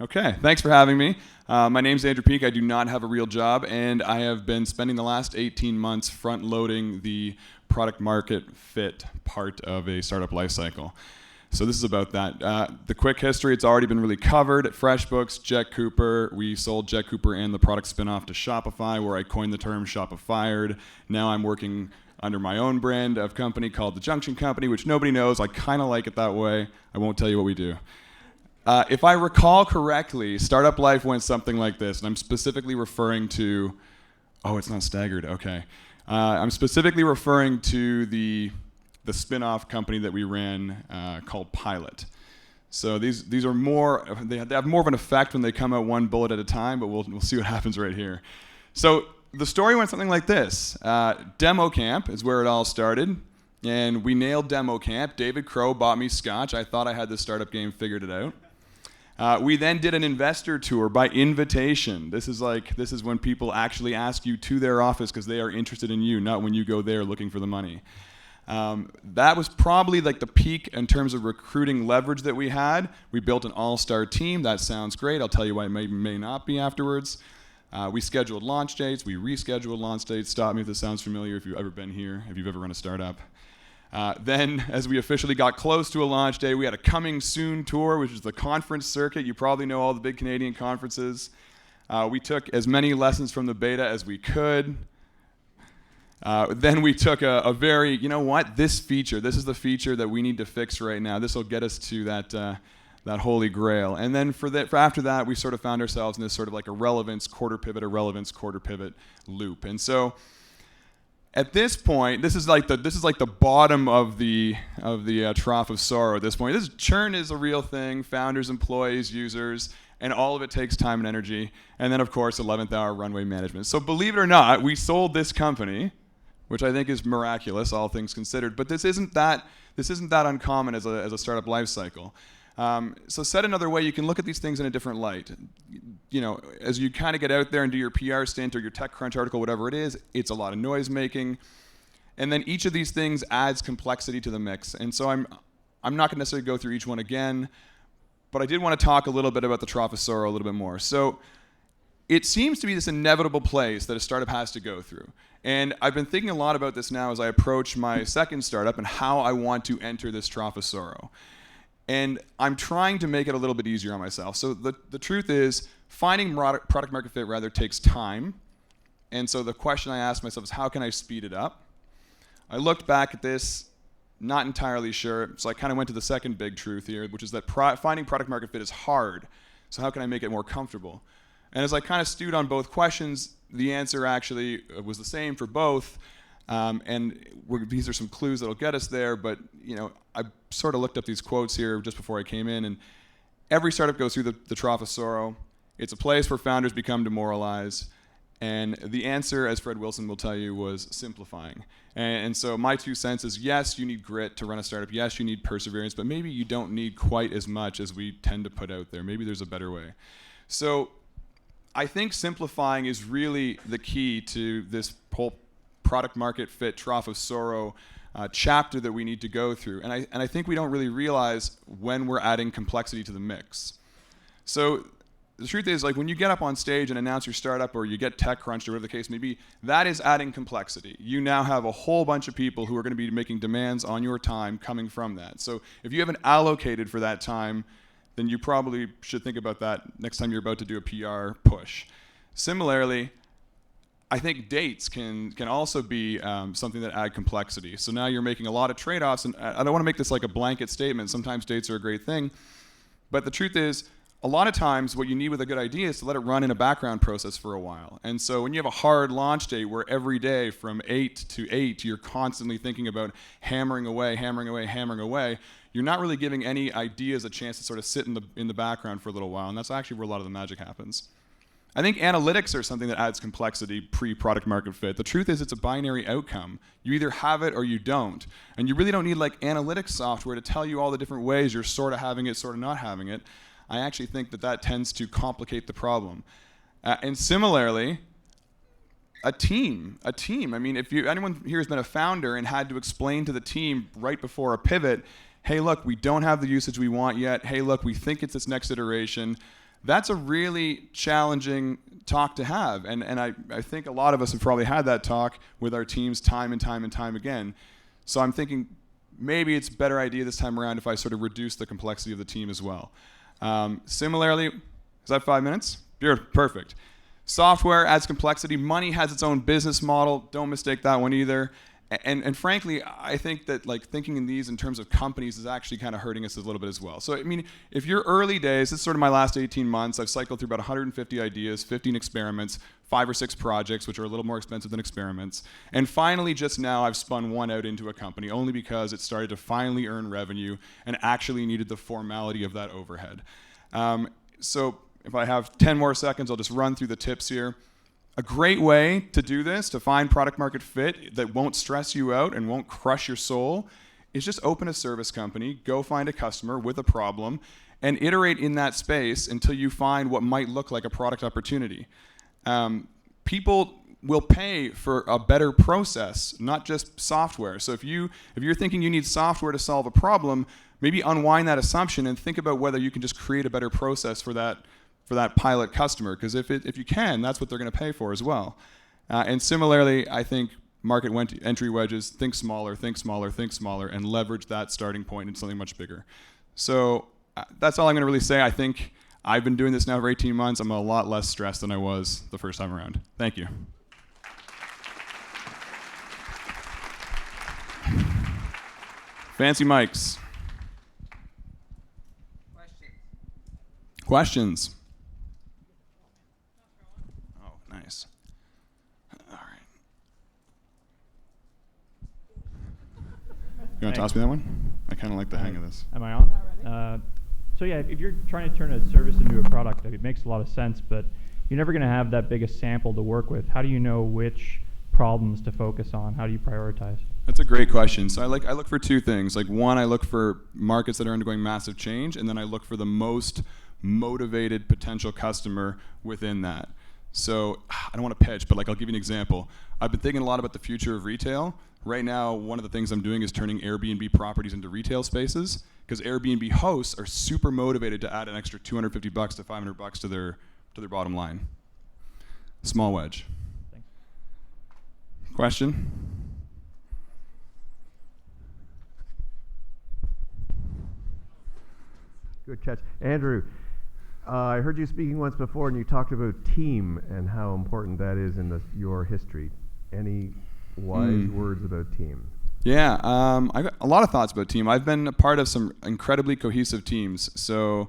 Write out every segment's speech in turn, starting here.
Okay, thanks for having me. My name's Andrew Peak. I do not have a real job, and I have been spending the last 18 months front-loading the product market fit part of a startup lifecycle. So this is about that. The quick history, it's already been really covered at FreshBooks, JetCooper. We sold JetCooper and the product spin-off to Shopify, where I coined the term Shopifyed. Now I'm working under my own brand of company called The Junction Company, which nobody knows. I kind of like it that way. I won't tell you what we do. If I recall correctly, startup life went something like this, and I'm specifically referring to, oh, it's not staggered, okay. I'm specifically referring to the spin-off company that we ran called Pilot. So these are more, they have more of an effect when they come out one bullet at a time, but we'll see what happens right here. So the story went something like this. Demo Camp is where it all started, and we nailed Demo Camp. David Crow bought me scotch. I thought I had the startup game figured it out. We then did an investor tour by invitation. This is when people actually ask you to their office because they are interested in you, not when you go there looking for the money. That was probably like the peak in terms of recruiting leverage that we had. We built an all-star team. That sounds great. I'll tell you why it may not be afterwards. We scheduled launch dates. We rescheduled launch dates. Stop me if this sounds familiar if you've ever been here, if you've ever run a startup. Then, as we officially got close to a launch day, we had a coming soon tour, which is the conference circuit. You probably know all the big Canadian conferences. We took as many lessons from the beta as we could. Then we took a very, you know what, this is the feature that we need to fix right now. This will get us to that holy grail. And then for after that, we sort of found ourselves in this sort of like a relevance quarter pivot loop. And so at this point, this is like the bottom of the trough of sorrow. At this point, churn is a real thing. Founders, employees, users, and all of it takes time and energy. And then, of course, 11th hour runway management. So believe it or not, we sold this company, which I think is miraculous, all things considered. But this isn't that uncommon as a startup life cycle. So said another way, you can look at these things in a different light. You know, as you kind of get out there and do your PR stint or your TechCrunch article, whatever it is, it's a lot of noise making. And then each of these things adds complexity to the mix. And so I'm not going to necessarily go through each one again, but I did want to talk a little bit about the trough of sorrow a little bit more. So it seems to be this inevitable place that a startup has to go through. And I've been thinking a lot about this now as I approach my second startup and how I want to enter this trough of sorrow. And I'm trying to make it a little bit easier on myself. So the truth is, finding product market fit takes time. And so the question I asked myself is, how can I speed it up? I looked back at this, not entirely sure. So I kind of went to the second big truth here, which is that finding product market fit is hard. So how can I make it more comfortable? And as I kind of stewed on both questions, the answer actually was the same for both. These are some clues that'll get us there, but I sort of looked up these quotes here just before I came in, and every startup goes through the trough of sorrow. It's a place where founders become demoralized, and the answer, as Fred Wilson will tell you, was simplifying. And so my 2 cents is, yes, you need grit to run a startup. Yes, you need perseverance, but maybe you don't need quite as much as we tend to put out there. Maybe there's a better way. So I think simplifying is really the key to this whole product market fit trough of sorrow chapter that we need to go through. And I think we don't really realize when we're adding complexity to the mix. So the truth is, like, when you get up on stage and announce your startup, or you get TechCrunch, or whatever the case may be, that is adding complexity. You now have a whole bunch of people who are going to be making demands on your time coming from that. So if you haven't allocated for that time, then you probably should think about that next time you're about to do a PR push. Similarly, I think dates can also be something that add complexity. So now you're making a lot of trade-offs, and I don't want to make this like a blanket statement. Sometimes dates are a great thing, but the truth is, a lot of times what you need with a good idea is to let it run in a background process for a while. And so when you have a hard launch date where every day from 8 to 8 you're constantly thinking about hammering away, you're not really giving any ideas a chance to sort of sit in the background for a little while, and that's actually where a lot of the magic happens. I think analytics are something that adds complexity pre-product market fit. The truth is, it's a binary outcome. You either have it or you don't. And you really don't need like analytics software to tell you all the different ways you're sort of having it, sort of not having it. I actually think that tends to complicate the problem. And similarly, a team. I mean, if anyone here has been a founder and had to explain to the team right before a pivot, hey, look, we don't have the usage we want yet. Hey, look, we think it's this next iteration. That's a really challenging talk to have. And I think a lot of us have probably had that talk with our teams time and time and time again. So I'm thinking maybe it's a better idea this time around if I sort of reduce the complexity of the team as well. Similarly, is that 5 minutes? Perfect. Software adds complexity. Money has its own business model. Don't mistake that one either. And frankly, I think that like thinking in these in terms of companies is actually kind of hurting us a little bit as well. So I mean, if you're early days, this is sort of my last 18 months. I've cycled through about 150 ideas, 15 experiments, 5 or 6 projects, which are a little more expensive than experiments. And finally, just now, I've spun one out into a company only because it started to finally earn revenue and actually needed the formality of that overhead. So if I have 10 more seconds, I'll just run through the tips here. A great way to do this, to find product market fit that won't stress you out and won't crush your soul, is just open a service company, go find a customer with a problem, and iterate in that space until you find what might look like a product opportunity. People will pay for a better process, not just software. So if you're thinking you need software to solve a problem, maybe unwind that assumption and think about whether you can just create a better process for that pilot customer, because if you can, that's what they're going to pay for as well. And similarly, I think market entry wedges, think smaller, and leverage that starting point into something much bigger. So that's all I'm going to really say. I think I've been doing this now for 18 months. I'm a lot less stressed than I was the first time around. Thank you. Fancy mics. Questions? Oh, nice. All right. You want to toss me that one? I kind of like the hang of this. Am I on? So yeah, if you're trying to turn a service into a product, it makes a lot of sense, but you're never going to have that big a sample to work with. How do you know which problems to focus on? How do you prioritize? That's a great question. So I look for 2 things. Like, one, I look for markets that are undergoing massive change, and then I look for the most motivated potential customer within that. So I don't want to pitch, but like I'll give you an example. I've been thinking a lot about the future of retail. Right now, one of the things I'm doing is turning Airbnb properties into retail spaces, because Airbnb hosts are super motivated to add an extra $250 to $500 to their bottom line. Small wedge. Thanks. Question? Good catch. Andrew, I heard you speaking once before, and you talked about team and how important that is in your history. Any wise words about team? Yeah, I've got a lot of thoughts about team. I've been a part of some incredibly cohesive teams. So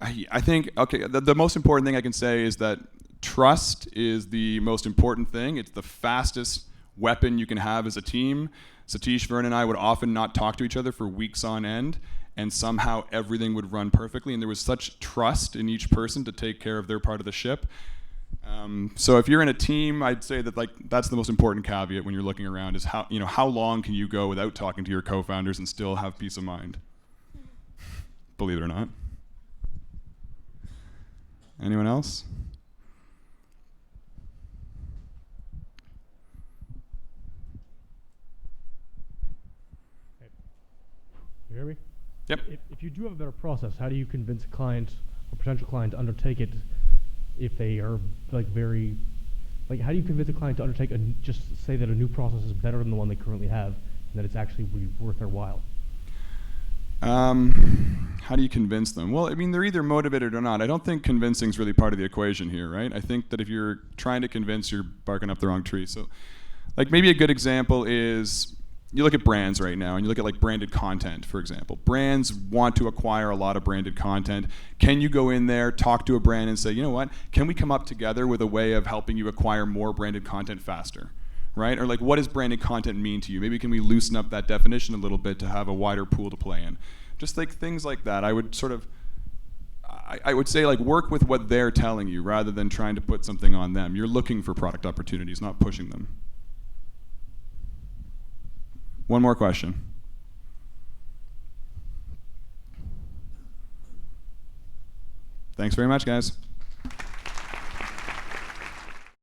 I think, okay, the most important thing I can say is that trust is the most important thing. It's the fastest weapon you can have as a team. Satish, Vern, and I would often not talk to each other for weeks on end, and somehow everything would run perfectly, and there was such trust in each person to take care of their part of the ship. So if you're in a team, I'd say that that's the most important caveat when you're looking around, is how long can you go without talking to your co-founders and still have peace of mind? Believe it or not. Anyone else? You hear me? Yep. If you do have a better process, how do you convince a client or potential client to undertake it if they are how do you convince a client to undertake just say that a new process is better than the one they currently have and that it's actually worth their while? How do you convince them? Well, I mean, they're either motivated or not. I don't think convincing is really part of the equation here, right? I think that if you're trying to convince, you're barking up the wrong tree. So, maybe a good example is, you look at brands right now, and you look at branded content, for example. Brands want to acquire a lot of branded content. Can you go in there, talk to a brand, and say, you know what, can we come up together with a way of helping you acquire more branded content faster, right? Or what does branded content mean to you? Maybe can we loosen up that definition a little bit to have a wider pool to play in? Just things like that. I would say work with what they're telling you rather than trying to put something on them. You're looking for product opportunities, not pushing them. One more question. Thanks very much, guys.